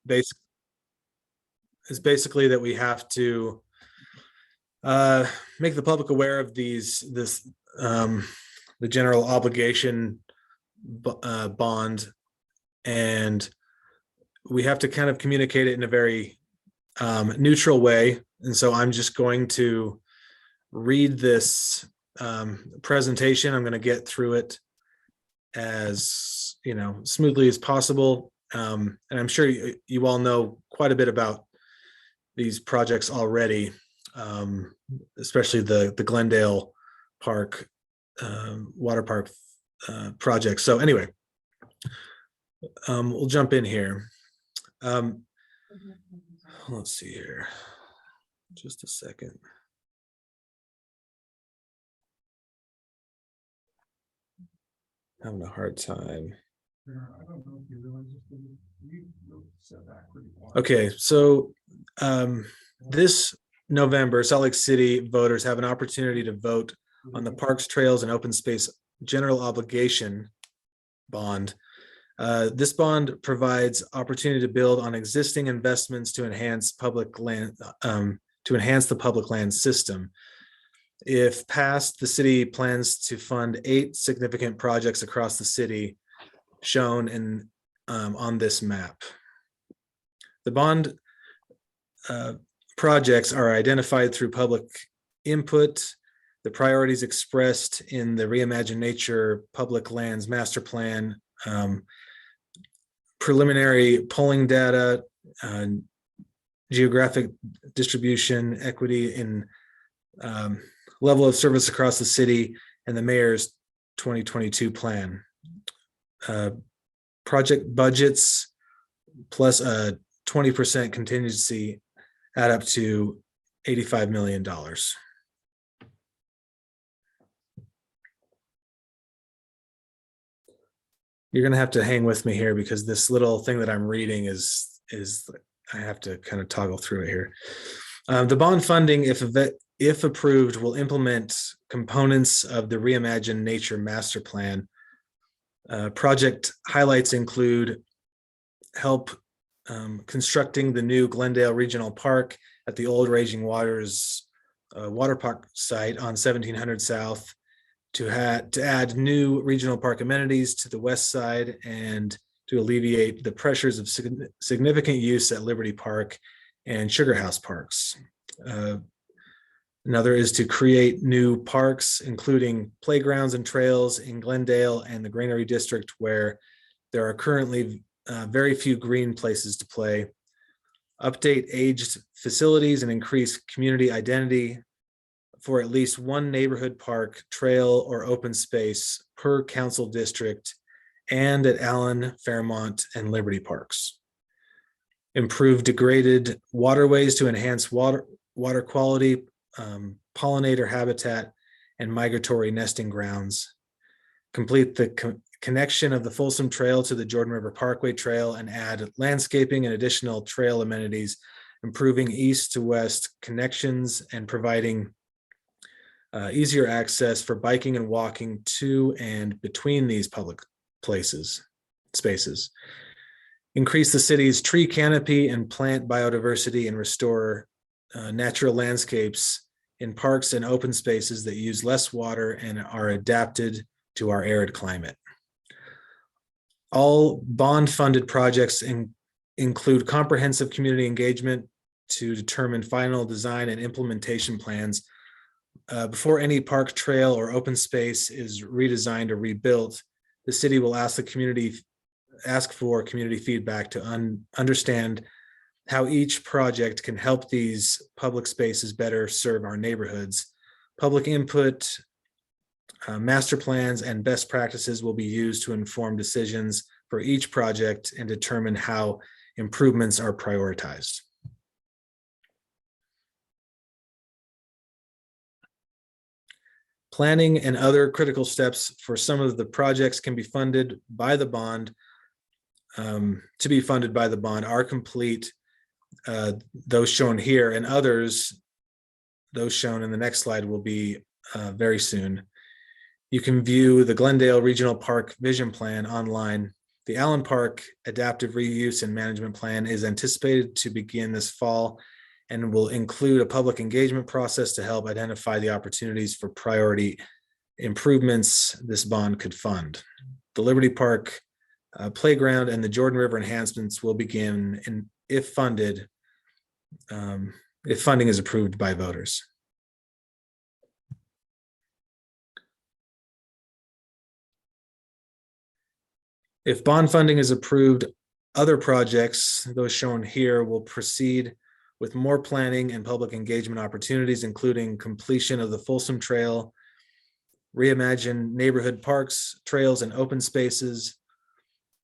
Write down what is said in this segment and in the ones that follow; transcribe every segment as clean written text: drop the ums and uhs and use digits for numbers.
basic is basically that we have to make the public aware of the general obligation bond, and we have to kind of communicate it in a very neutral way. And so I'm just going to read this presentation. I'm going to get through it as smoothly as possible. And I'm sure you all know quite a bit about these projects already, especially the Glendale Park water park project. So anyway, we'll jump in here. Let's see here, just a second. Having a hard time. Okay, so this November, Salt Lake City voters have an opportunity to vote on the Parks, Trails, and Open Space General Obligation Bond. This bond provides opportunity to build on existing investments to enhance public land, to enhance the public land system. If passed, the city plans to fund 8 significant projects across the city, shown in on this map. The bond projects are identified through public input. The priorities expressed in the Reimagine Nature Public Lands Master Plan, preliminary polling data, geographic distribution, equity in level of service across the city, and the mayor's 2022 plan. Project budgets plus a 20% contingency add up to $85 million. You're going to have to hang with me here because this little thing that I'm reading is I have to kind of toggle through it here. The bond funding, if approved, will implement components of the Reimagine Nature Master Plan. Project highlights include help constructing the new Glendale Regional Park at the old Raging Waters water park site on 1700 South, to add new regional park amenities to the west side and to alleviate the pressures of significant use at Liberty Park and Sugar House parks. Another is to create new parks, including playgrounds and trails in Glendale and the Granary District, where there are currently very few green places to play. Update aged facilities and increase community identity for at least one neighborhood park, trail, or open space per council district and at Allen, Fairmont, and Liberty Parks. Improve degraded waterways to enhance water quality, pollinator habitat, and migratory nesting grounds. Complete the connection of the Folsom Trail to the Jordan River Parkway Trail and add landscaping and additional trail amenities, improving east to west connections and providing easier access for biking and walking to and between these public spaces. Increase the city's tree canopy and plant biodiversity and restore natural landscapes in parks and open spaces that use less water and are adapted to our arid climate. All bond-funded projects include comprehensive community engagement to determine final design and implementation plans. Before any park, trail, or open space is redesigned or rebuilt, the city will ask for community feedback to understand how each project can help these public spaces better serve our neighborhoods. Public input, master plans, and best practices will be used to inform decisions for each project and determine how improvements are prioritized. Planning and other critical steps for some of the projects can be funded by the bond, to be funded by the bond are complete. Those shown here, and others, those shown in the next slide, will be very soon. You can view the Glendale Regional Park Vision Plan online. The Allen Park Adaptive Reuse and Management Plan is anticipated to begin this fall and will include a public engagement process to help identify the opportunities for priority improvements this bond could fund. The Liberty Park playground and the Jordan River enhancements will begin if funding is approved by voters. If bond funding is approved, other projects, those shown here, will proceed with more planning and public engagement opportunities, including completion of the Folsom Trail, reimagine neighborhood parks, trails, and open spaces,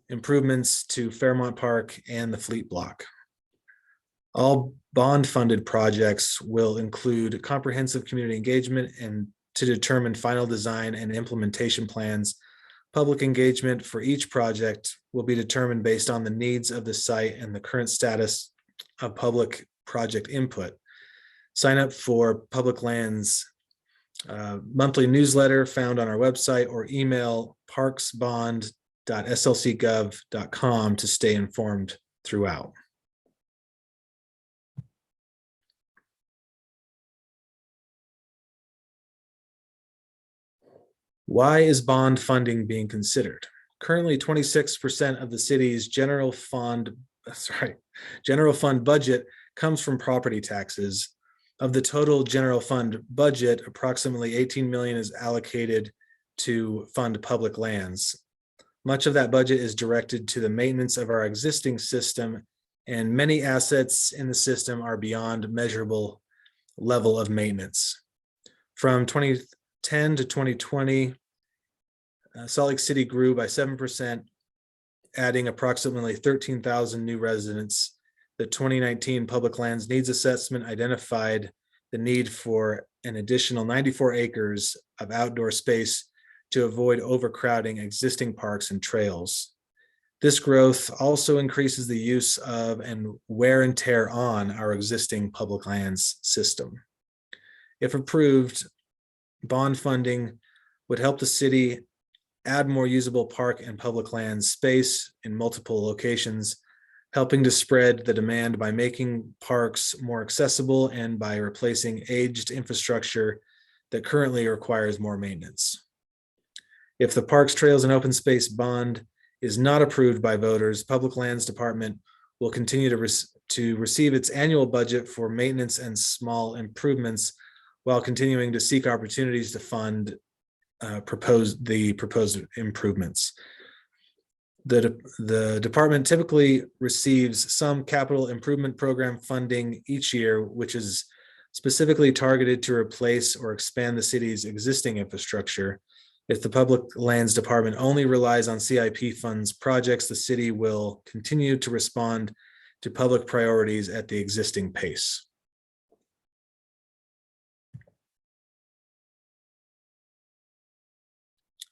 improvements to Fairmont Park and the Fleet Block. All bond-funded projects will include comprehensive community engagement and to determine final design and implementation plans. Public engagement for each project will be determined based on the needs of the site and the current status of public project input. Sign up for Public Lands monthly newsletter found on our website, or email parksbond.slcgov.com to stay informed throughout. Why is bond funding being considered? Currently, 26% of the city's general fund budget comes from property taxes. Of the total general fund budget, approximately 18 million is allocated to fund public lands. Much of that budget is directed to the maintenance of our existing system, and many assets in the system are beyond measurable level of maintenance. From 2010 to 2020, Salt Lake City grew by 7%, adding approximately 13,000 new residents. The 2019 Public Lands Needs Assessment identified the need for an additional 94 acres of outdoor space to avoid overcrowding existing parks and trails. This growth also increases the use of and wear and tear on our existing public lands system. If approved, bond funding would help the city add more usable park and public lands space in multiple locations, helping to spread the demand by making parks more accessible and by replacing aged infrastructure that currently requires more maintenance. If the Parks, Trails, and Open Space Bond is not approved by voters, Public Lands Department will continue to receive its annual budget for maintenance and small improvements while continuing to seek opportunities to fund proposed improvements. The department typically receives some capital improvement program funding each year, which is specifically targeted to replace or expand the city's existing infrastructure. If the Public Lands Department only relies on CIP funds projects, the city will continue to respond to public priorities at the existing pace.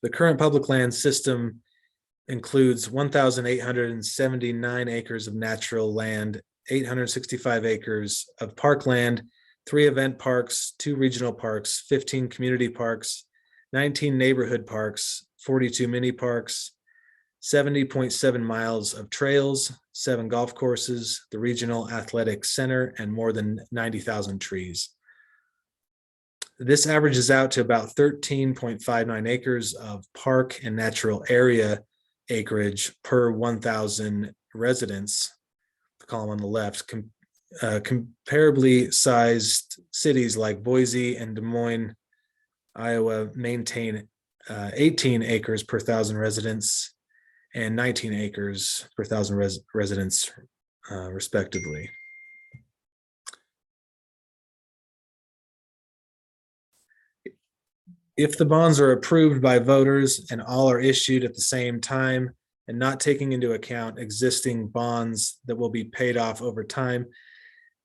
The current public land system includes 1,879 acres of natural land, 865 acres of parkland, 3 event parks, 2 regional parks, 15 community parks, 19 neighborhood parks, 42 mini parks, 70.7 miles of trails, 7 golf courses, the regional athletic center, and more than 90,000 trees. This averages out to about 13.59 acres of park and natural area acreage per 1,000 residents, the column on the left. Comparably sized cities like Boise and Des Moines, Iowa maintain 18 acres per 1,000 residents and 19 acres per 1,000 residents, respectively. If the bonds are approved by voters and all are issued at the same time and not taking into account existing bonds that will be paid off over time,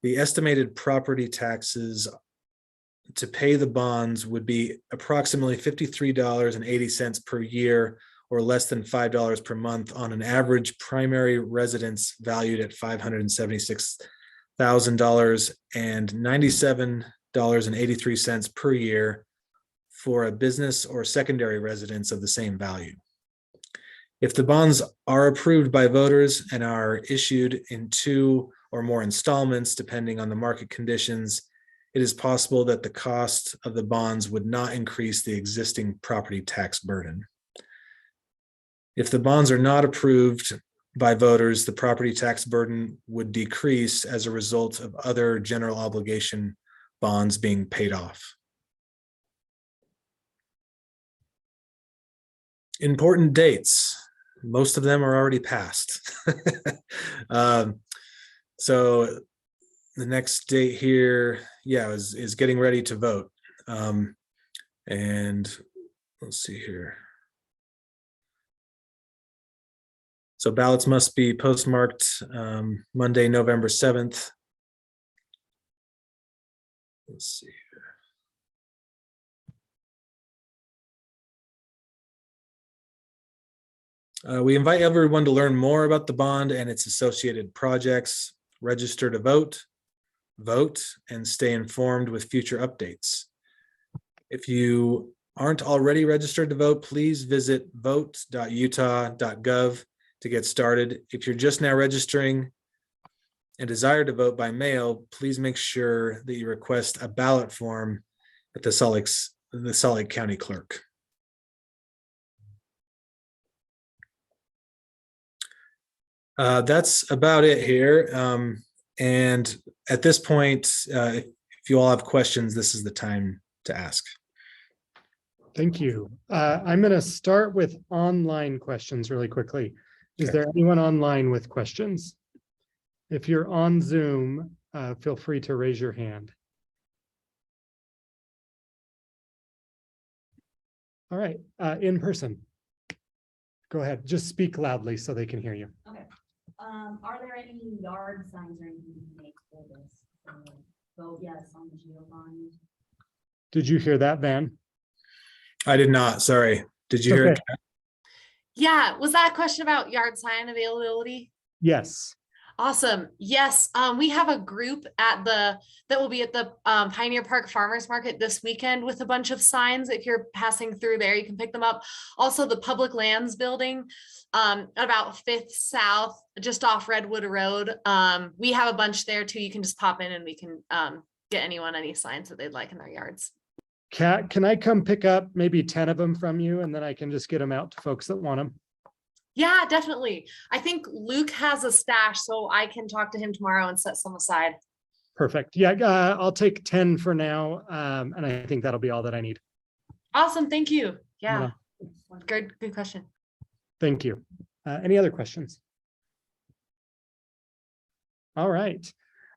the estimated property taxes to pay the bonds would be approximately $53.80 per year, or less than $5 per month on an average primary residence valued at $576,000 and $97.83 per year for a business or secondary residence of the same value. If the bonds are approved by voters and are issued in 2 or more installments, depending on the market conditions, it is possible that the cost of the bonds would not increase the existing property tax burden. If the bonds are not approved by voters, the property tax burden would decrease as a result of other general obligation bonds being paid off. Important dates. Most of them are already passed. So the next date here, is getting ready to vote. And let's see here. So ballots must be postmarked Monday, November 7th. Let's see here. We invite everyone to learn more about the bond and its associated projects, register to vote, and stay informed with future updates. If you aren't already registered to vote, please visit vote.utah.gov to get started. If you're just now registering and desire to vote by mail, please make sure that you request a ballot form at the Salt Lake County Clerk. That's about it here. And at this point, if you all have questions, this is the time to ask. Thank you. I'm going to start with online questions really quickly. Is Okay. there anyone online with questions? If you're on Zoom, feel free to raise your hand. All right, in person. Go ahead, just speak loudly so they can hear you. Okay. Are there any yard signs or anything to make for this? Vote yes on the geo bond. Did you hear that, Van? I did not, sorry. Did you hear it? Yeah, was that a question about yard sign availability? Yes. Awesome. Yes, we have a group that will be at the Pioneer Park Farmers Market this weekend with a bunch of signs. If you're passing through there, you can pick them up. Also, the Public Lands building about 5th South, just off Redwood Road. We have a bunch there too. You can just pop in and we can get anyone any signs that they'd like in their yards. Kat, can I come pick up maybe 10 of them from you and then I can just get them out to folks that want them? Yeah, definitely. I think Luke has a stash, so I can talk to him tomorrow and set some aside. Perfect. Yeah, I'll take 10 for now. And I think that'll be all that I need. Awesome. Thank you. Yeah. Yeah. Good question. Thank you. Any other questions? All right.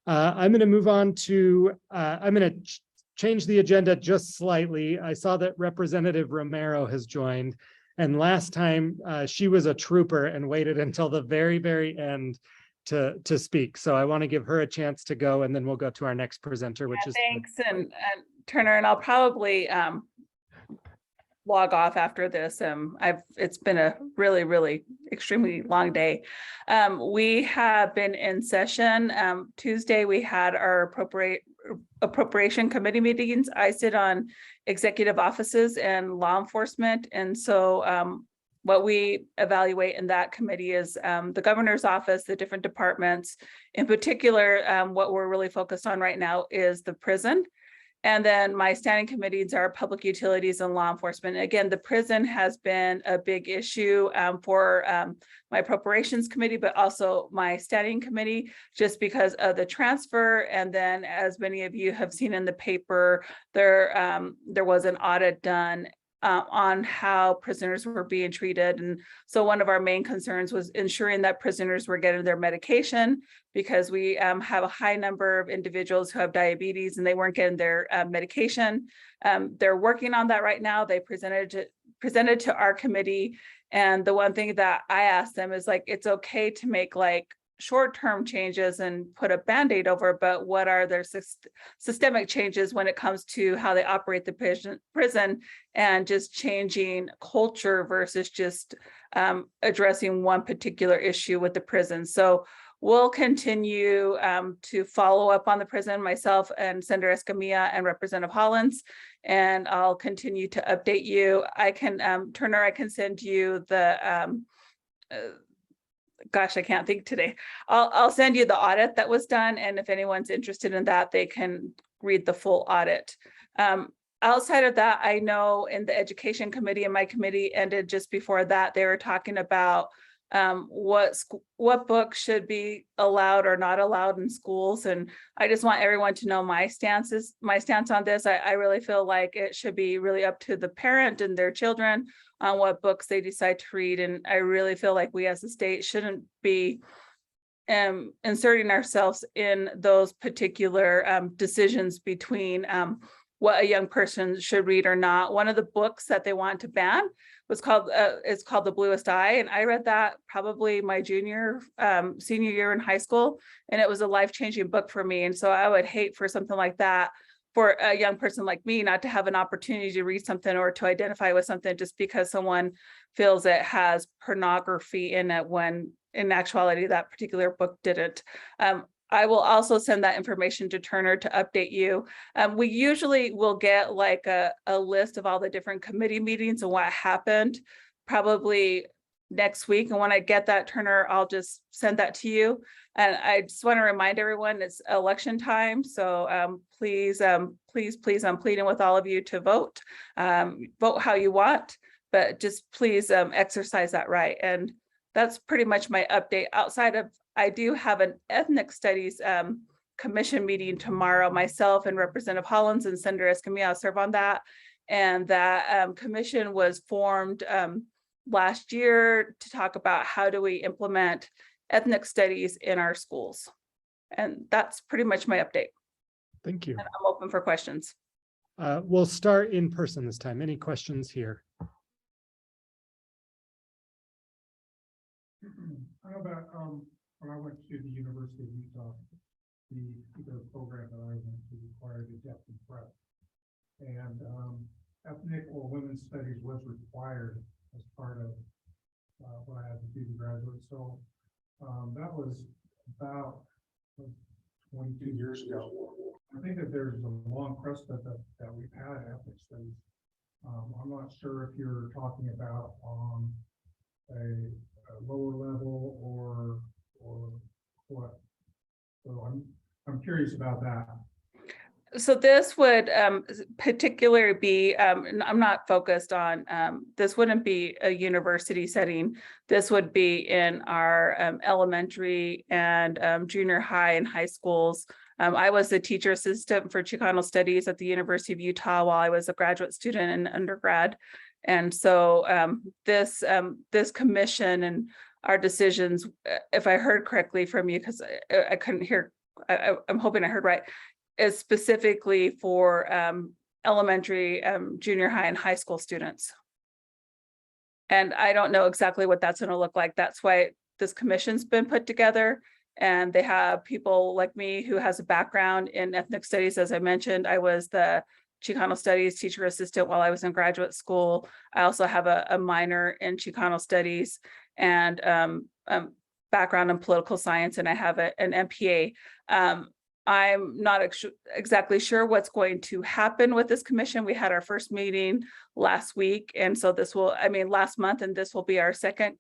I'm going to move on to, I'm going to change the agenda just slightly. I saw that Representative Romero has joined. And last time she was a trooper and waited until the very, very end to speak. So I want to give her a chance to go, and then we'll go to our next presenter, which is thanks, and Turner, and I'll probably log off after this. It's been a really extremely long day. We have been in session. Tuesday we had our appropriation committee meetings. I sit on executive offices and law enforcement, and so what we evaluate in that committee is the governor's office, the different departments. In particular, what we're really focused on right now is the prison. And then my standing committees are public utilities and law enforcement. Again, the prison has been a big issue for my appropriations committee, but also my standing committee, just because of the transfer. And then, as many of you have seen in the paper, there was an audit done on how prisoners were being treated. And so one of our main concerns was ensuring that prisoners were getting their medication, because we have a high number of individuals who have diabetes and they weren't getting their medication. They're working on that right now. They presented to our committee. And the one thing that I asked them is, like, it's okay to make like short-term changes and put a Band-Aid over, but what are their systemic changes when it comes to how they operate the prison, and just changing culture versus just addressing one particular issue with the prison. So we'll continue to follow up on the prison, myself and Senator Escamilla and Representative Hollins, and I'll continue to update you. I can, Turner, I can send you the gosh, I can't think today. I'll send you the audit that was done, and if anyone's interested in that, they can read the full audit. Outside of that, I know in the education committee, and my committee ended just before that, they were talking about what books should be allowed or not allowed in schools. And I just want everyone to know my stance on this. I really feel like it should be really up to the parent and their children on what books they decide to read. And I really feel like we as a state shouldn't be inserting ourselves in those particular decisions between what a young person should read or not. One of the books that they want to ban was called it's called The Bluest Eye, and I read that probably my senior year in high school, and it was a life-changing book for me. And so I would hate for something like that for a young person like me not to have an opportunity to read something or to identify with something just because someone feels it has pornography in it, when in actuality that particular book didn't. I will also send that information to Turner to update you. We usually will get like a list of all the different committee meetings and what happened probably next week. And when I get that, Turner, I'll just send that to you. And I just want to remind everyone it's election time. So please, I'm pleading with all of you to vote. Vote how you want, but just please exercise that right. And that's pretty much my update. Outside of, I do have an ethnic studies commission meeting tomorrow. Myself and Representative Hollins and Senator Escamilla serve on that. And that commission was formed last year to talk about how do we implement ethnic studies in our schools. And that's pretty much my update. Thank you. And I'm open for questions. We'll start in person this time. Any questions here? How about when I went to the University of Utah, the program that I went to required a depth and breadth, and ethnic or women's studies was required as part of what I had to do to graduate. So that was about 22 years ago. I think that there's a long precedent that we've had ethnic studies. I'm not sure if you're talking about on a lower level or what. So I'm curious about that. So this would particularly be, I'm not focused on, this wouldn't be a university setting. This would be in our elementary and junior high and high schools. I was the teacher assistant for Chicano Studies at the University of Utah while I was a graduate student and undergrad. And so this commission and our decisions, if I heard correctly from you, because I couldn't hear, I'm hoping I heard right, is specifically for elementary, junior high and high school students. And I don't know exactly what that's going to look like. That's why this commission's been put together. And they have people like me who has a background in ethnic studies. As I mentioned, I was the Chicano Studies teacher assistant while I was in graduate school. I also have a minor in Chicano Studies and background in political science, and I have an MPA. I'm not exactly sure what's going to happen with this commission. We had our first meeting last week, and so last month, and this will be our second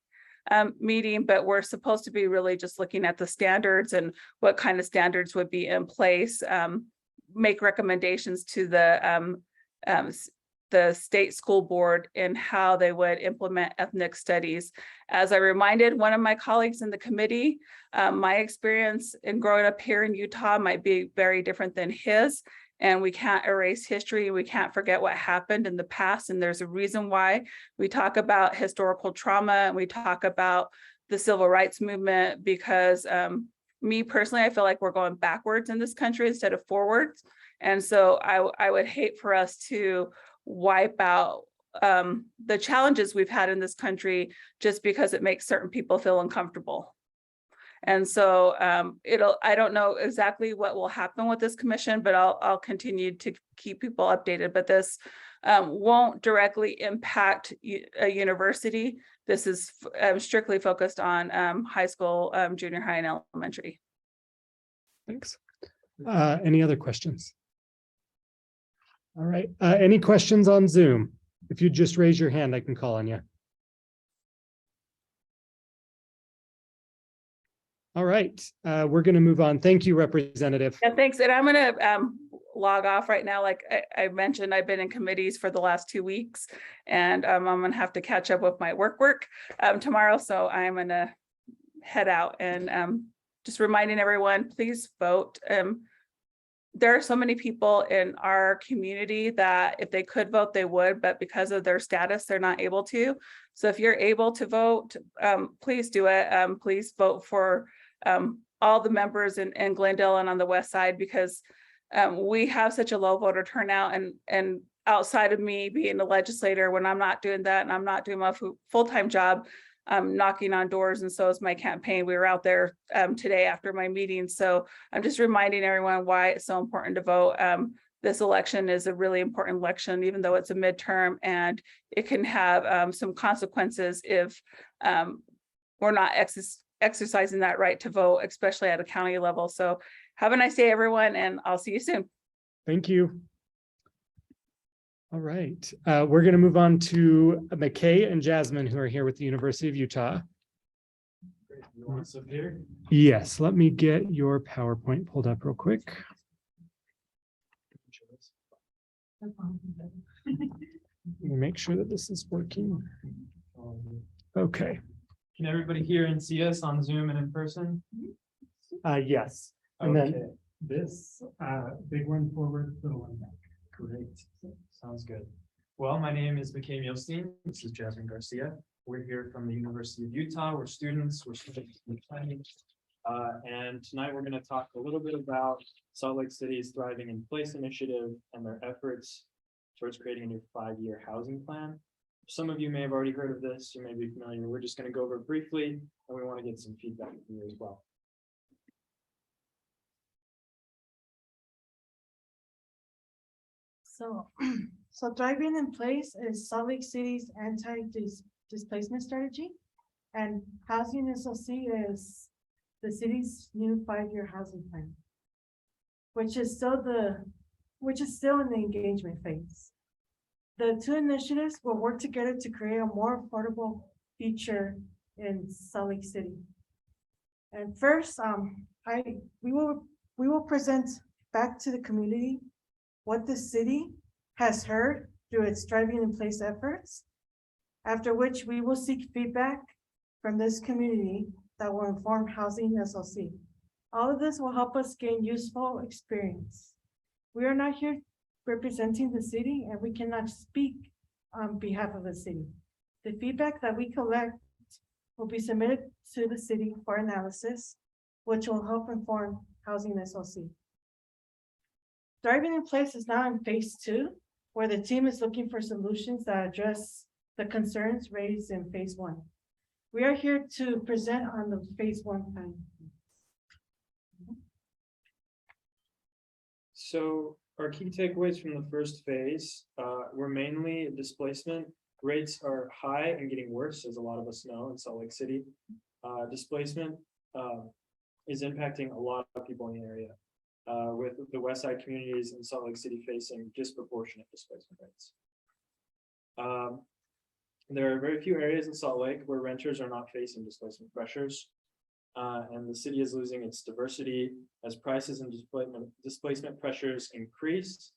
meeting, but we're supposed to be really just looking at the standards and what kind of standards would be in place, make recommendations to the state school board in how they would implement ethnic studies. As I reminded one of my colleagues in the committee, my experience in growing up here in Utah might be very different than his, and we can't erase history. We can't forget what happened in the past, and there's a reason why we talk about historical trauma and we talk about the civil rights movement, because me personally, I feel like we're going backwards in this country instead of forwards. And so I would hate for us to wipe out the challenges we've had in this country just because it makes certain people feel uncomfortable. And so I don't know exactly what will happen with this commission, but I'll continue to keep people updated. But this won't directly impact a university. This is strictly focused on high school, junior high, and elementary. Thanks. Any other questions? All right. Any questions on Zoom? If you just raise your hand, I can call on you. All right, we're going to move on. Thank you, Representative. Yeah, thanks. And I'm gonna log off right now. Like I mentioned, I've been in committees for the last 2 weeks, and I'm gonna have to catch up with my work tomorrow. So I'm gonna head out and just reminding everyone, please vote. There are so many people in our community that if they could vote, they would, but because of their status, they're not able to. So if you're able to vote, please do it. Please vote for all the members in Glendale and on the west side, because we have such a low voter turnout, and outside of me being a legislator, when I'm not doing that and I'm not doing my full-time job, I'm knocking on doors, and so is my campaign. We were out there today after my meeting. So I'm just reminding everyone why it's so important to vote. This election is a really important election, even though it's a midterm, and it can have some consequences if we're not exercising that right to vote, especially at a county level. So have a nice day, everyone, and I'll see you soon. Thank you. All right, we're going to move on to McKay and Jasmine, who are here with the University of Utah. You want us up here? Yes, let me get your PowerPoint pulled up real quick. Let me make sure that this is working. Okay. Can everybody hear and see us on Zoom and in person? Yes, and Okay, then this big one forward, little one back. great. Sounds good. Well, my name is McKay Mielstein. This is Jasmine Garcia. We're here from the University of Utah. We're students in planning. And tonight we're going to talk a little bit about Salt Lake City's Thriving in Place initiative and their efforts towards creating a new 5-year housing plan. Some of you may have already heard of this, you may be familiar. We're just going to go over it briefly, and we want to get some feedback from you as well. So Thriving in Place is Salt Lake City's anti-displacement strategy, and Housing SLC is the city's new 5-year housing plan, which is still in the engagement phase. The two initiatives will work together to create a more affordable future in Salt Lake City. And first, we will present back to the community what the city has heard through its Thriving in Place efforts, after which we will seek feedback from this community that will inform Housing SLC. All of this will help us gain useful experience. We are not here representing the city, and we cannot speak on behalf of the city. The feedback that we collect will be submitted to the city for analysis, which will help inform Housing SLC. Thriving in Place is now in phase 2, where the team is looking for solutions that address the concerns raised in phase 1. We are here to present on the phase 1 plan. So our key takeaways from the first phase were mainly displacement. Rates are high and getting worse, as a lot of us know in Salt Lake City. Displacement is impacting a lot of people in the area, with the West Side communities in Salt Lake City facing disproportionate displacement rates. There are very few areas in Salt Lake where renters are not facing displacement pressures, and the city is losing its diversity as prices and displacement pressures increase.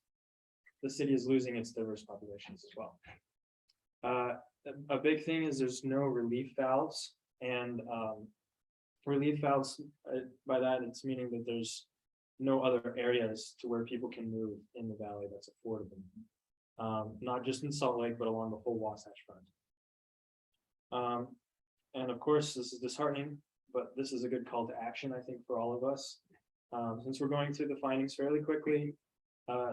The city is losing its diverse populations as well. A big thing is there's no relief valves, and relief valves, by that it's meaning that there's no other areas to where people can move in the valley that's affordable. Not just in Salt Lake, but along the whole Wasatch Front. And of course, this is disheartening, but this is a good call to action, I think, for all of us. Since we're going through the findings fairly quickly,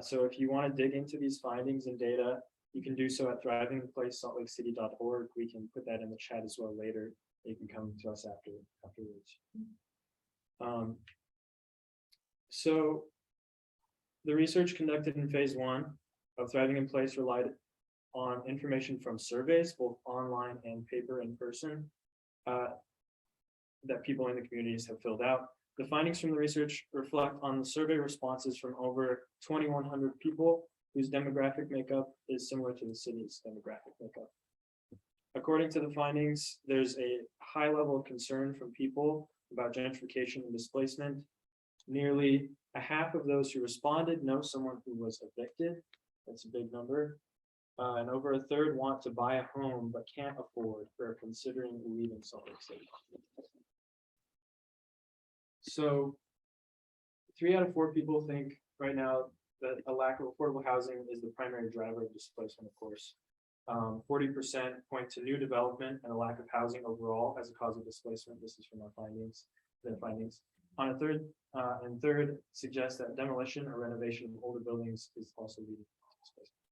so if you want to dig into these findings and data, you can do so at thrivinginplacesaltlakecity.org. We can put that in the chat as well later. You can come to us afterwards. So the research conducted in phase 1 of Thriving in Place relied on information from surveys, both online and paper in person, that people in the communities have filled out. The findings from the research reflect on the survey responses from over 2,100 people whose demographic makeup is similar to the city's demographic makeup. According to the findings, there's a high level of concern from people about gentrification and displacement. Nearly a half of those who responded know someone who was evicted. That's a big number. And over a third want to buy a home but can't afford or are considering leaving Salt Lake City. So 3 out of 4 people think right now that a lack of affordable housing is the primary driver of displacement, of course. 40% point to new development and a lack of housing overall as a cause of displacement. This is from our findings, their findings. On a third, and third suggests that demolition or renovation of older buildings is also leading to displacement.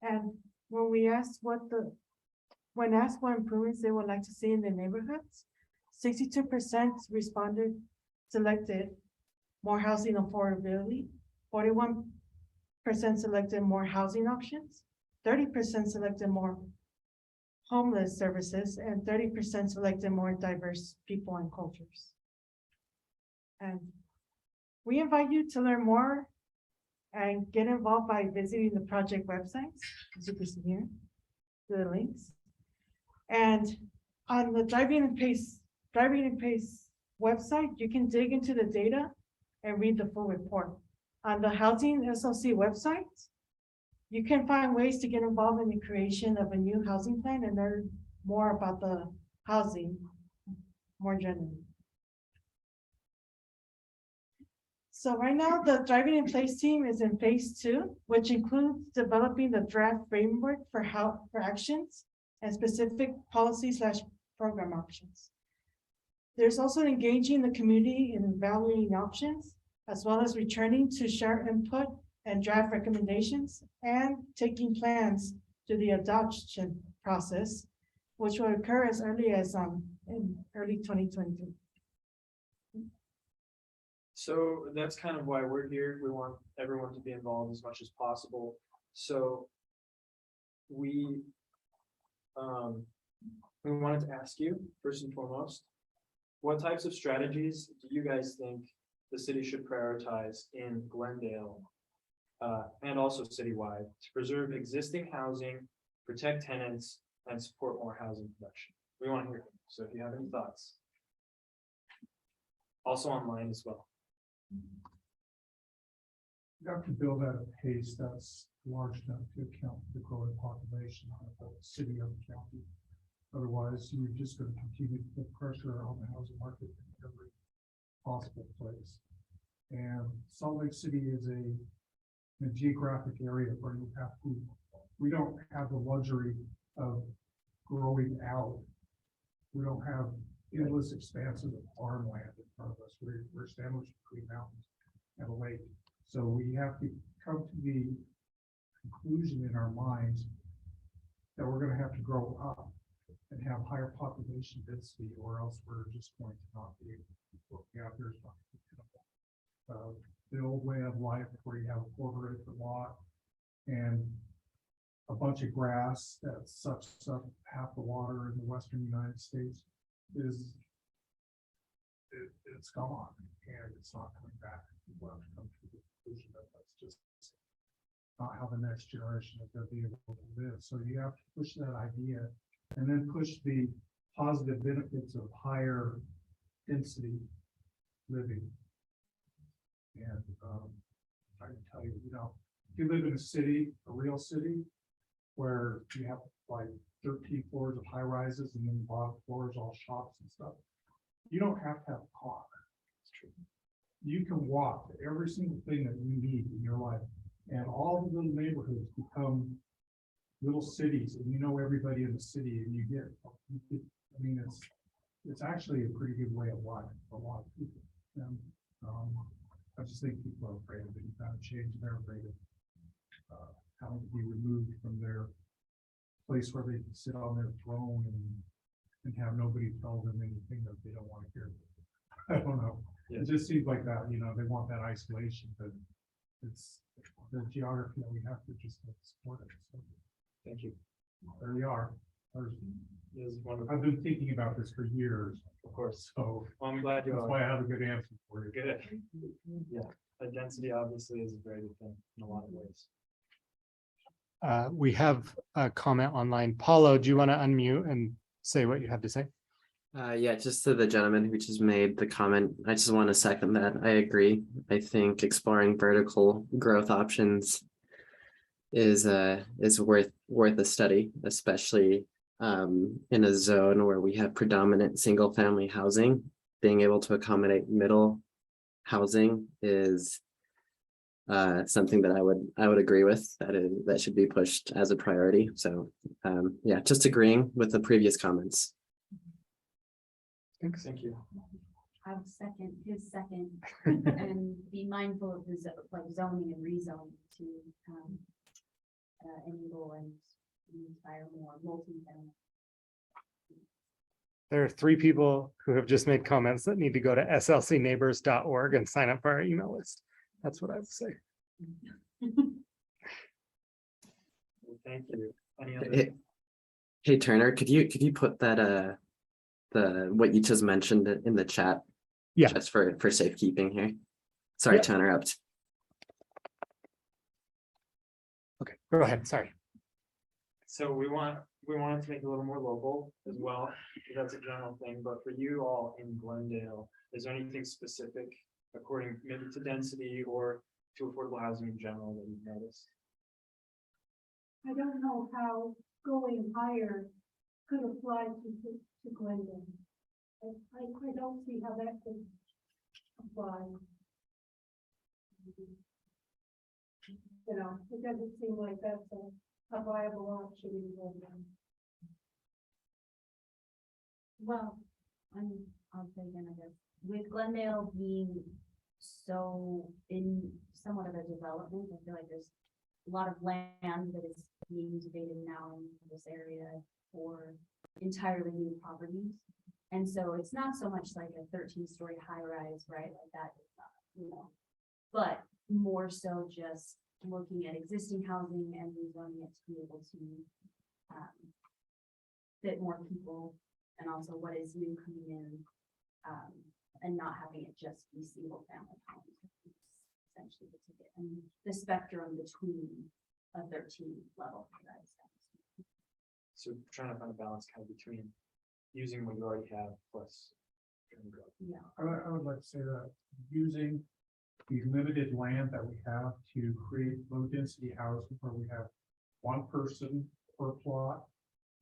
And when we asked when asked what improvements they would like to see in the neighborhoods, 62% responded selected more housing affordability, 41% selected more housing options, 30% selected more homeless services, and 30% selected more diverse people and cultures. And we invite you to learn more and get involved by visiting the project websites, as you can see here, the links. And on the Driving in Pace website, you can dig into the data and read the full report. On the Housing SLC website, you can find ways to get involved in the creation of a new housing plan and learn more about the housing more generally. So right now, the Driving in Place team is in phase 2, which includes developing the draft framework for actions and specific policy/program options. There's also engaging the community in evaluating options, as well as returning to share input and draft recommendations, and taking plans to the adoption process, which will occur as early as in early 2023. So that's kind of why we're here. We want everyone to be involved as much as possible. So we wanted to ask you, first and foremost, what types of strategies do you guys think the city should prioritize in Glendale and also citywide to preserve existing housing, protect tenants, and support more housing production? We want to hear from you. So if you have any thoughts. Also online as well. You have to build at a pace that's large enough to account for the growing population of the city of the county. Otherwise, you're just going to continue to put pressure on the housing market in every possible place. And Salt Lake City is a geographic area where we don't have the luxury of growing out. We don't have endless expanses of farmland in front of us. We're sandwiched between mountains and a lake. So we have to come to the conclusion in our minds that we're going to have to grow up and have higher population density, or else we're just going to not be able to work out. There's the old way of life where you have a 1/4 acre lot and a bunch of grass that sucks up half the water in the western United States it's gone and it's not coming back. People have to come to the conclusion that that's just not how the next generation is going to be able to live. So you have to push that idea and then push the positive benefits of higher density living. And I can tell you, if you live in a city, a real city, where you have like 13 floors of high rises and then the bottom floors all shops and stuff, you don't have to have a car. It's true. You can walk to every single thing that you need in your life, and all the little neighborhoods become little cities, and you know everybody in the city, and you get I mean, it's actually a pretty good way of life for a lot of people. And I just think people are afraid of any kind of change. They're afraid of having to be removed from their place where they can sit on their throne and have nobody tell them anything that they don't want to hear. I don't know. Yeah. It just seems like that, they want that isolation, but it's the geography that we have to just support it. So, thank you. There we are. I've been thinking about this for years. Of course. So well, I'm glad you that's why I have a good answer for you. Good. Yeah. Density obviously is a very good thing in a lot of ways. We have a comment online. Paulo, do you want to unmute and say what you have to say? Yeah, just to the gentleman who just made the comment, I just want to second that. I agree. I think exploring vertical growth options is worth a study, especially in a zone where we have predominant single family housing. Being able to accommodate middle housing is something that I would agree with. That should be pushed as a priority. So yeah, just agreeing with the previous comments. Thank you. I would second his second and be mindful of the like zoning and rezoning to enable and inspire more multi-family. There are 3 people who have just made comments that need to go to slcneighbors.org and sign up for our email list. That's what I would say. Well, thank you. Any other? Hey Turner, could you put that what you just mentioned in the chat? Yeah. Just for safekeeping here. Sorry Yeah. to interrupt. Okay, go ahead. Sorry. So we wanted to make it a little more local as well. That's a general thing, but for you all in Glendale, is there anything specific according maybe to density or to affordable housing in general that you've noticed? I don't know how going higher could apply to Glendale. I don't see how that could apply. You know, it doesn't seem like that's a viable option in Glendale. Well, I'll say again, I guess, with Glendale being so in somewhat of a development, I feel like there's a lot of land that is being debated now in this area for entirely new properties. And so it's not so much like a 13-story high rise, right? Like that is not, you know, but more so just looking at existing housing and rezoning it to be able to fit more people, and also what is new coming in, and not having it just be single family homes. Essentially the ticket and the spectrum between a 13 level. So trying to find a balance kind of between using what you already have plus. Yeah. I would like to say that using the limited land that we have to create low density housing where we have one person per plot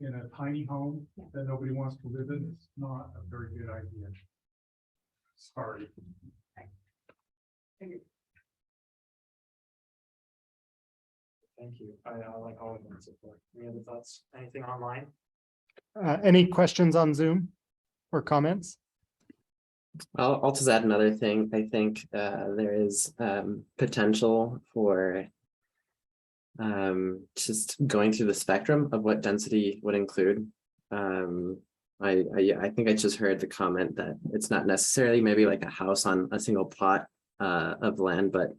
in a tiny home that nobody wants to live in, it's not a very good idea. Sorry. Thank you. I like all of them so far. Any other thoughts? Anything online? Any questions on Zoom or comments? I'll just add another thing. I think there is potential for just going through the spectrum of what density would include. I think I just heard the comment that it's not necessarily maybe like a house on a single plot of land, but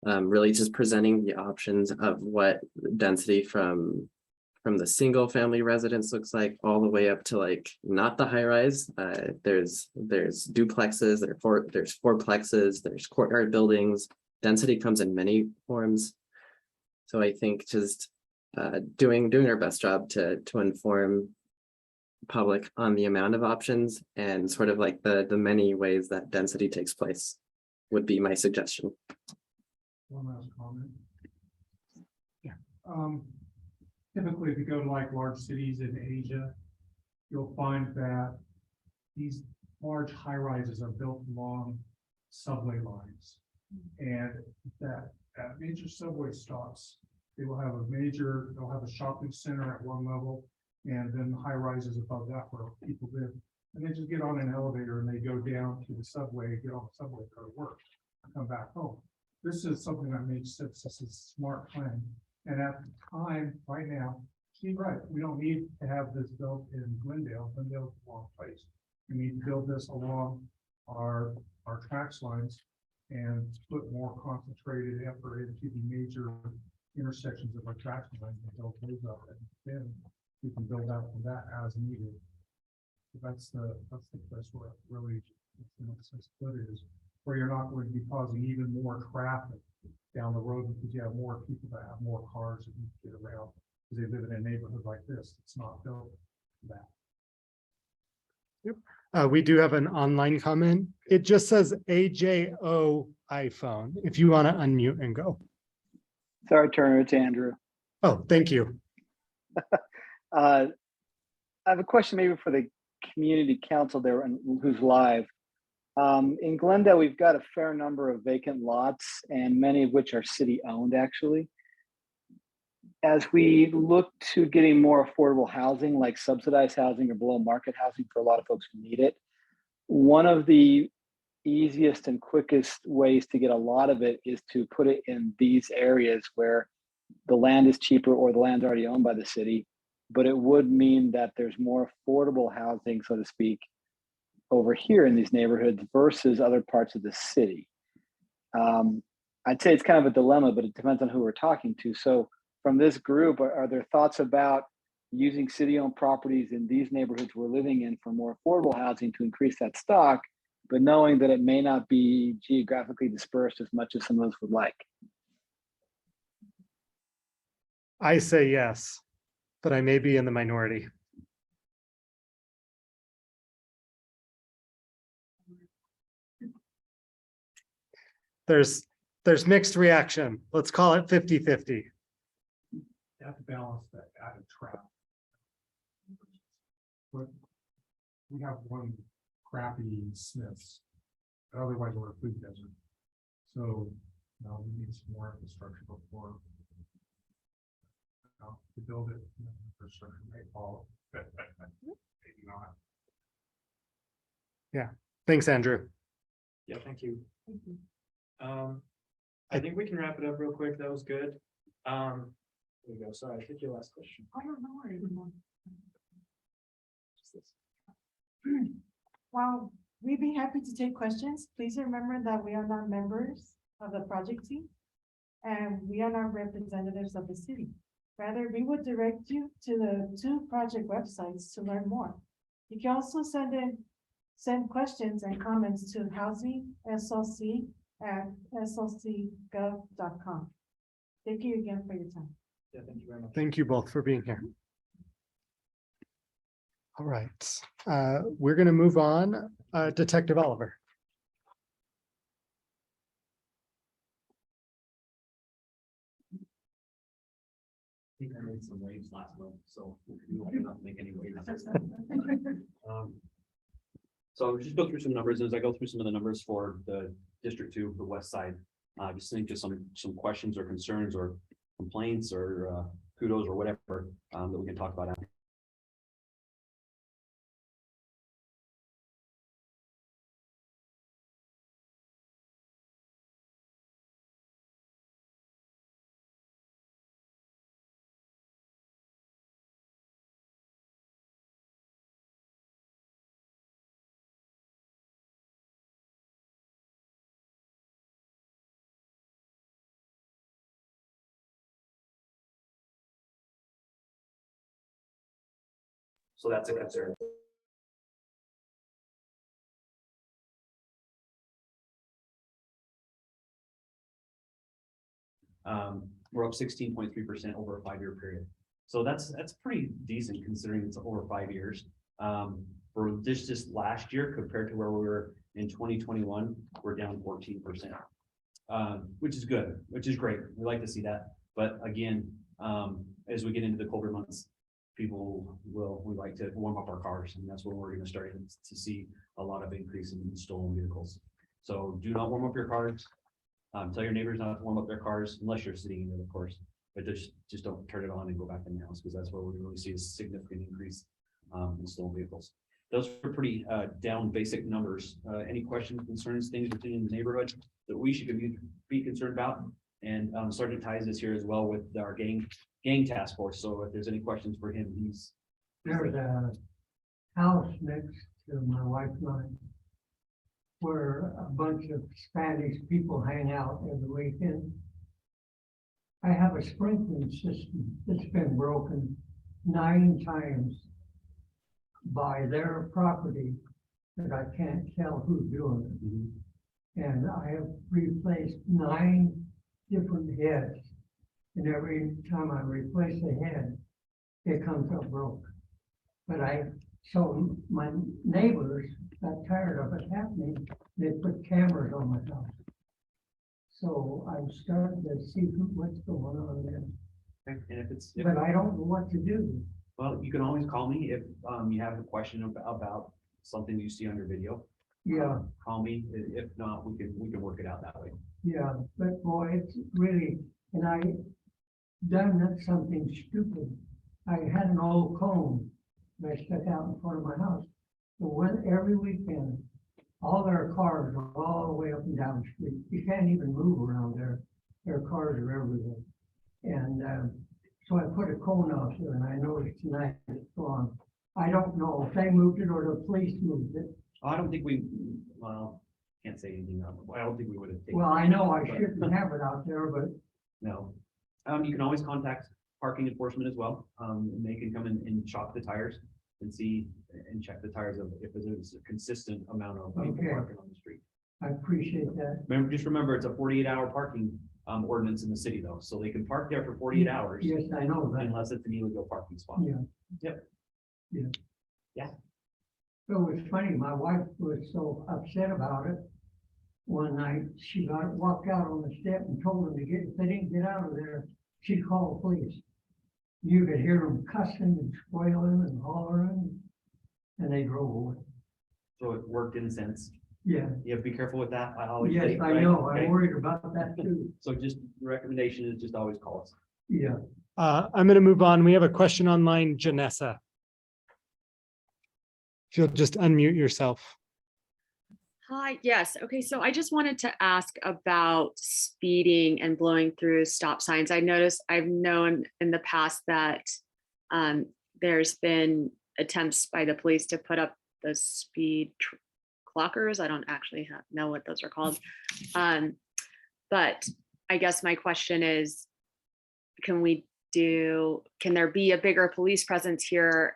really just presenting the options of what density from the single family residence looks like all the way up to like not the high rise. There's duplexes, there's fourplexes, there's courtyard buildings. Density comes in many forms. So I think just doing our best job to inform the public on the amount of options and sort of like the many ways that density takes place would be my suggestion. One last comment. Yeah. Typically, if you go to like large cities in Asia, you'll find that these large high rises are built along subway lines. And that at major subway stops, they will have they'll have a shopping center at one level, and then high rises above that where people live. And they just get on an elevator and they go down to the subway, get on the subway, go to work, come back home. This is something that makes sense. This is a smart plan. And at the time, right now, she's right. We don't need to have this built in Glendale. Glendale's the wrong place. We need to build this along our tracks lines and put more concentrated effort into the major intersections of our tracks lines and build those up. And then we can build out from that as needed. So that's the place where it really makes sense to put it is where you're not going to be causing even more traffic down the road because you have more people that have more cars that need to get around. Because they live in a neighborhood like this, it's not built for that. We do have an online comment. It just says AJO iPhone. If you want to unmute and go. Sorry, Turner, it's Andrew. Oh, thank you. I have a question maybe for the community council there who's live. In Glendale, we've got a fair number of vacant lots and many of which are city owned actually. As we look to getting more affordable housing, like subsidized housing or below market housing for a lot of folks who need it, one of the easiest and quickest ways to get a lot of it is to put it in these areas where the land is cheaper or the land's already owned by the city, but it would mean that there's more affordable housing, so to speak, over here in these neighborhoods versus other parts of the city. I'd say it's kind of a dilemma, but it depends on who we're talking to. So from this group, are there thoughts about using city-owned properties in these neighborhoods we're living in for more affordable housing to increase that stock, but knowing that it may not be geographically dispersed as much as some of us would like? I say yes, but I may be in the minority. There's mixed reaction. Let's call it 50-50. You have to balance that added traffic. But we have one crappy Smith's, but otherwise we're a food desert. So, we need some more infrastructure before to build it. Infrastructure may fall, maybe not. Yeah, thanks, Andrew. Yeah, thank you. I think we can wrap it up real quick. That was good. There we go. Sorry, I think your last question. I don't know anymore. Well, we'd be happy to take questions. Please remember that we are not members of the project team and we are not representatives of the city. Rather, we would direct you to the 2 project websites to learn more. You can also send questions and comments to housingslc@slcgov.com. Thank you again for your time. Yeah, thank you very much. Thank you both for being here. All right, we're going to move on. Detective Oliver. I think I made some waves last month, so we will not make any waves. So just go through some numbers, and as I go through some of the numbers for the District 2, the west side, just think of some questions or concerns or complaints or kudos or whatever that we can talk about after. So that's a concern. We're up 16.3% over a 5-year period. So that's pretty decent considering it's over 5 years. For this last year compared to where we were in 2021, we're down 14%, which is good, which is great. We like to see that. But again, as we get into the colder months, we like to warm up our cars, and that's where we're going to start to see a lot of increase in stolen vehicles. So do not warm up your cars. Tell your neighbors not to warm up their cars unless you're sitting in it, of course, but just don't turn it on and go back in the house, because that's where we really see a significant increase in stolen vehicles. Those are pretty down basic numbers. Any questions, concerns, things we're seeing in the neighborhood that we should be concerned about? And Sergeant Ties is here as well with our gang task force. So if there's any questions for him, there's a house next to my wife's line where a bunch of Spanish people hang out every weekend. I have a sprinkling system that's been broken 9 times by their property that I can't tell who's doing it. And I have replaced 9 different heads. And every time I replace a head, it comes up broke. But so my neighbors got tired of it happening. They put cameras on my house. So I'm starting to see what's going on there, And if it's, but I don't know what to do. well, you can always call me if you have a question about something you see on your video. Yeah, Call me. If not, we can work it out that way. yeah, but boy, it's really, and I done something stupid. I had an old comb that I stuck out in front of my house. But when every weekend, all their cars are all the way up and down the street. You can't even move around there. Their cars are everywhere. And so I put a cone out there and I noticed tonight it's gone. I don't know if they moved it or the police moved it. I don't think well, can't say anything. I don't think we would have taken. Well, I know I but shouldn't have it out there, but No. You can always contact parking enforcement as well. And they can come in and shock the tires and see and check the tires of if there's a consistent amount of people Okay. parking on the street. I appreciate that. Just remember, it's a 48-hour parking ordinance in the city though, so they can park there for 48 hours Yes, I know that. unless it's an illegal parking spot. Yeah. Yep. Yeah. Yeah. So it's funny, my wife was so upset about it. One night, she walked out on the step and told them if they didn't get out of there, she'd call the police. You could hear them cussing and squealing and hollering, and they drove away. So it worked in a sense. Yeah, You have to be careful with that. I always yes, say, I right? know, Okay. I'm worried about that too. So just the recommendation is just always call us. Yeah, I'm going to move on. We have a question online, Janessa. If you'll just unmute yourself. Hi, yes. Okay, so I just wanted to ask about speeding and blowing through stop signs. I've known in the past that there's been attempts by the police to put up the speed clockers. I don't actually know what those are called. But I guess my question is, can there be a bigger police presence here?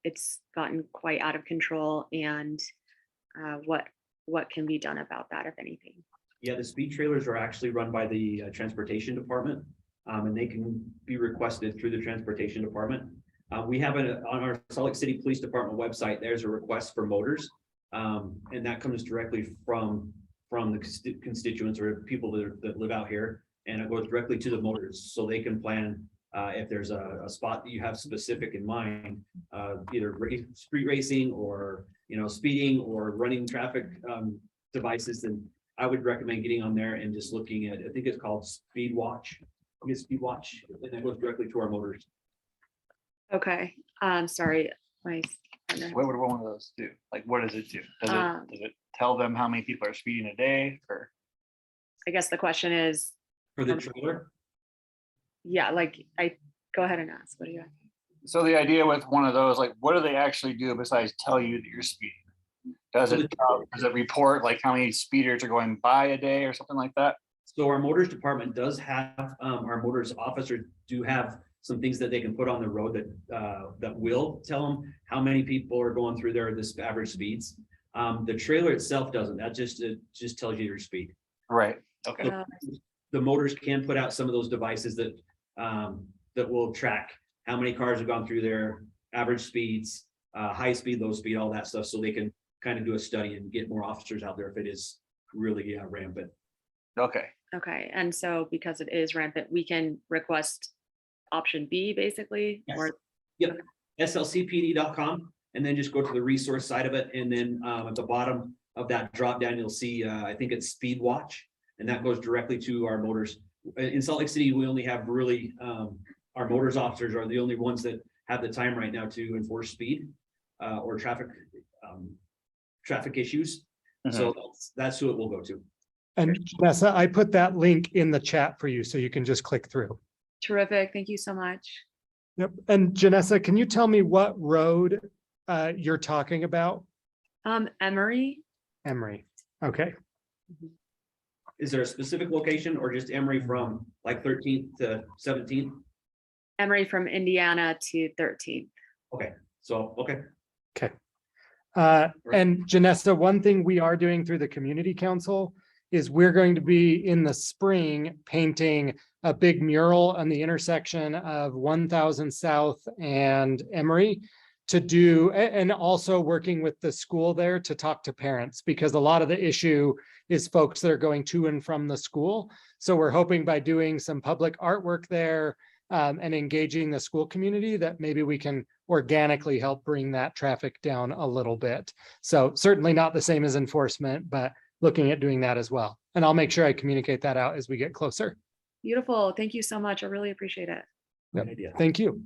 It's gotten quite out of control, and what can be done about that, if anything? Yeah, the speed trailers are actually run by the transportation department, and they can be requested through the transportation department. We have on our Salt Lake City Police Department website, there's a request for motors, and that comes directly from the constituents or people that live out here, and it goes directly to the motors, so they can plan if there's a spot that you have specific in mind, either street racing or speeding or running traffic devices, then I would recommend getting on there and just looking at, I think it's called Speed Watch. Speed Watch, and that goes directly to our motors. Okay, sorry. My partner- What would one of those do? Like, what does it do? Does it tell them how many people are speeding a day, or? I guess the question is, For the trailer, yeah, go ahead and ask. What do you have? So the idea with one of those, like, what do they actually do besides tell you that you're speeding? Does it report like how many speeders are going by a day or something like that? so our motors department does have, our motors officers do have some things that they can put on the road that will tell them how many people are going through there, this average speeds. The trailer itself doesn't, it just tells you your speed. Right, okay. The motors can put out some of those devices that will track how many cars have gone through there, average speeds, high speed, low speed, all that stuff, so they can kind of do a study and get more officers out there if it is really rampant. Okay, Okay, and so because it is rampant, we can request option B, basically? Yes. Or Yep, SLCPD.com, and then just go to the resource side of it, and then at the bottom of that drop down, you'll see, I think it's Speed Watch, and that goes directly to our motors. In Salt Lake City, we only have really, our motors officers are the only ones that have the time right now to enforce speed or traffic issues. So that's who it will go to. And Vanessa, I put that link in the chat for you, so you can just click through. terrific, thank you so much. Yep. And Janessa, can you tell me what road you're talking about? Emery, Emery. Okay. Is there a specific location or just Emery from like 13th to 17th? Emery from Indiana to 13th. Okay, so, okay. Okay. And Janessa, one thing we are doing through the community council is we're going to be in the spring painting a big mural on the intersection of 1000 South and Emory to do, and also working with the school there to talk to parents, because a lot of the issue is folks that are going to and from the school. So we're hoping by doing some public artwork there and engaging the school community that maybe we can organically help bring that traffic down a little bit. So certainly not the same as enforcement, but looking at doing that as well. And I'll make sure I communicate that out as we get closer. Beautiful. Thank you so much. I really appreciate it. Yep. Good idea. Thank you.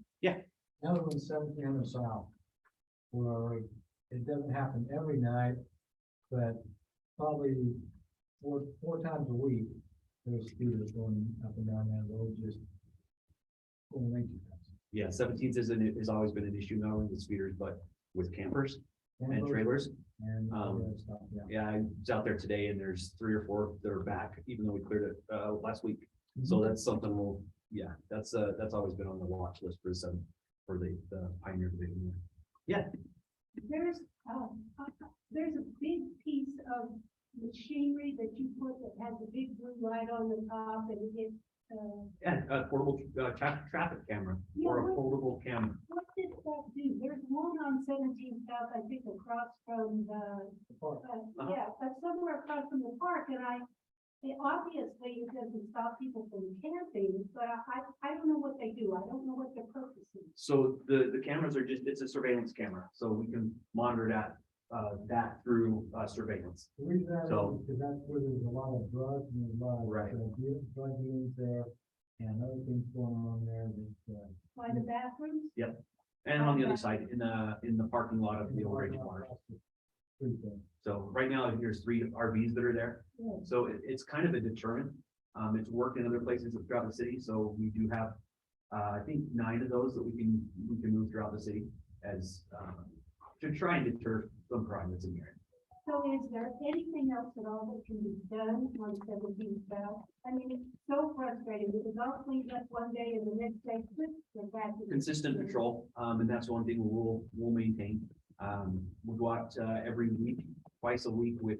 Another one 17 on the south, where it doesn't happen every night, but probably four times a week, there's speeders going up and down that road, just going way too fast. Yeah, 17th has always been an issue, not only with speeders, but with campers and trailers. And all that stuff, yeah. Yeah, I was out there today and there's 3 or 4 that are back, even though we cleared it last week. So that's something that's always been on the watch list for the Pioneer Division. Yeah. There's a big piece of machinery that you put that has a big blue light on the top and it, Yeah, a portable traffic camera or a foldable camera. what does that do? There's one on 17 South, I think, across from the, yeah, but somewhere across from the park, and obviously it doesn't stop people from camping, but I don't know what they do. I don't know what their purpose is. So the cameras are it's a surveillance camera, so we can monitor that through surveillance. The reason that is So- because that's where there's a lot of drugs and there's a lot of Right. drug dealings there and other things going on there that, By the bathrooms? And on the other side, in the parking lot of the old Rage Water. So right now, there's 3 RVs that are there. Yeah. So it's kind of a deterrent. It's worked in other places throughout the city, so we do have, I think 9 of those that we can move throughout the city as, to try and deter some crime that's in there. So is there anything else at all that can be done on 17 South? I mean, it's so frustrating because I'll clean up one day and the next day, they're back. Consistent patrol, and that's one thing we'll maintain. We'll go out every week, twice a week with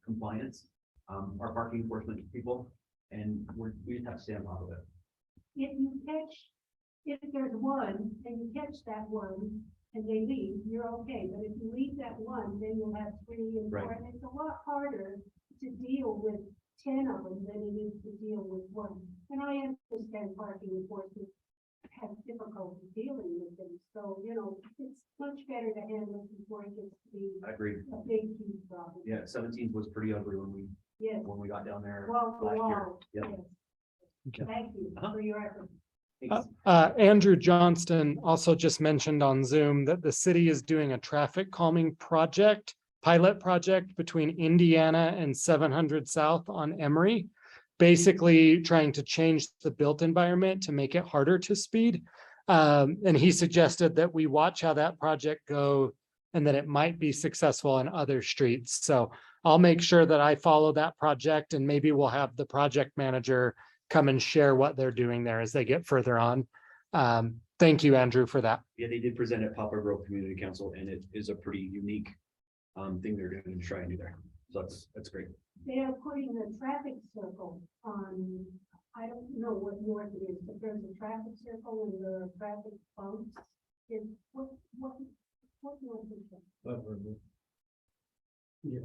compliance, our parking enforcement people, and we just have to stay on top of it. If there's one and you catch that one and they leave, you're okay. But if you leave that one, then you'll have 3 and 4, Right. and it's a lot harder to deal with 10 of them than it is to deal with one. And I understand parking enforcement has difficulty dealing with them. So, it's much better to handle it before it gets to be I agree. a big, huge problem. Yeah, 17th was pretty ugly Yes. when we got down there Well, last year. wow. Yep. Yes. Thank you for your effort. Thanks. Andrew Johnston also just mentioned on Zoom that the city is doing a traffic calming pilot project between Indiana and 700 South on Emory, basically trying to change the built environment to make it harder to speed. And he suggested that we watch how that project go and that it might be successful on other streets. So I'll make sure that I follow that project and maybe we'll have the project manager come and share what they're doing there as they get further on. Thank you, Andrew, for that. Yeah, they did present at Poplar Grove Community Council, and it is a pretty unique thing they're going to try and do there. So that's great. They are putting the traffic circle on, I don't know what north it is, but there's a traffic circle and the traffic bumps. What north is that? Yeah.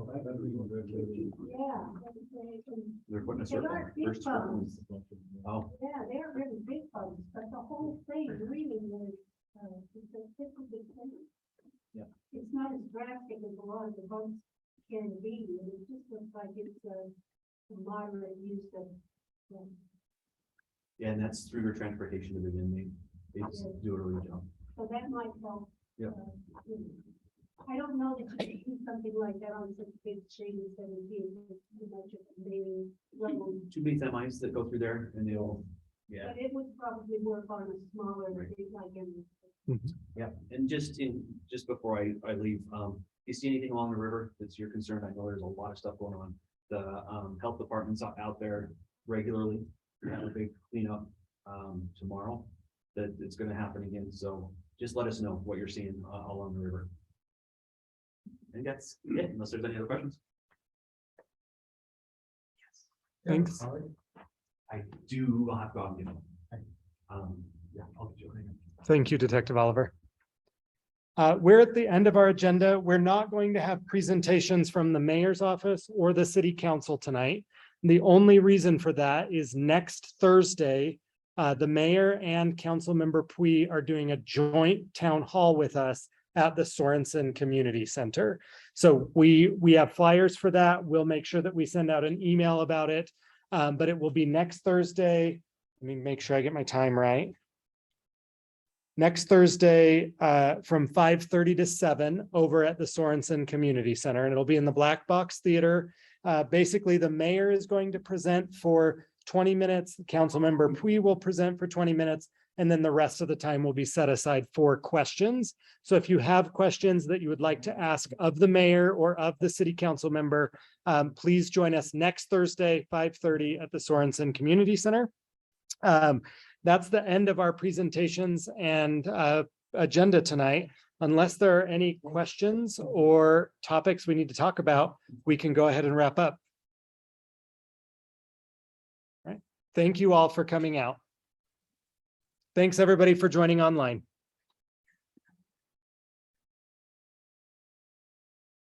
They're putting a They circle. are big First circle. bumps. Oh, Yeah, they are really big bumps, but the whole thing really is, it's a big thing. Yeah. It's not as drastic as a lot of the bumps can be, and it just looks like it's a moderate use of. yeah, and that's through their transportation division. They just do a really job. So that might help. Yeah. I don't know that you could do something like that on such big chain as 17, with too much of the main road. Too many semis that go through there and they'll, yeah. But it would probably work on a smaller, Right. like in. Yeah, and just before I leave, you see anything along the river that's your concern? I know there's a lot of stuff going on. The health department's out there regularly. We have a big cleanup tomorrow that it's going to happen again. So just let us know what you're seeing along the river. think that's it, unless there's any other questions. Thanks. I do, I'll have to go out and get them. Yeah, I'll get you. Thank you, Detective Oliver. We're at the end of our agenda. We're not going to have presentations from the mayor's office or the city council tonight. The only reason for that is next Thursday, the mayor and council member Pui are doing a joint town hall with us at the Sorensen Community Center. So we have flyers for that. We'll make sure that we send out an email about it. But it will be next Thursday. Let me make sure I get my time right. Next Thursday from 5:30 to 7 over at the Sorensen Community Center, and it'll be in the Black Box Theater. Basically, the mayor is going to present for 20 minutes. Council member Pui will present for 20 minutes, and then the rest of the time will be set aside for questions. So if you have questions that you would like to ask of the mayor or of the city council member, please join us next Thursday, 5:30 at the Sorensen Community Center. That's the end of our presentations and agenda tonight. Unless there are any questions or topics we need to talk about, we can go ahead and wrap up. All right. Thank you all for coming out. Thanks everybody for joining online.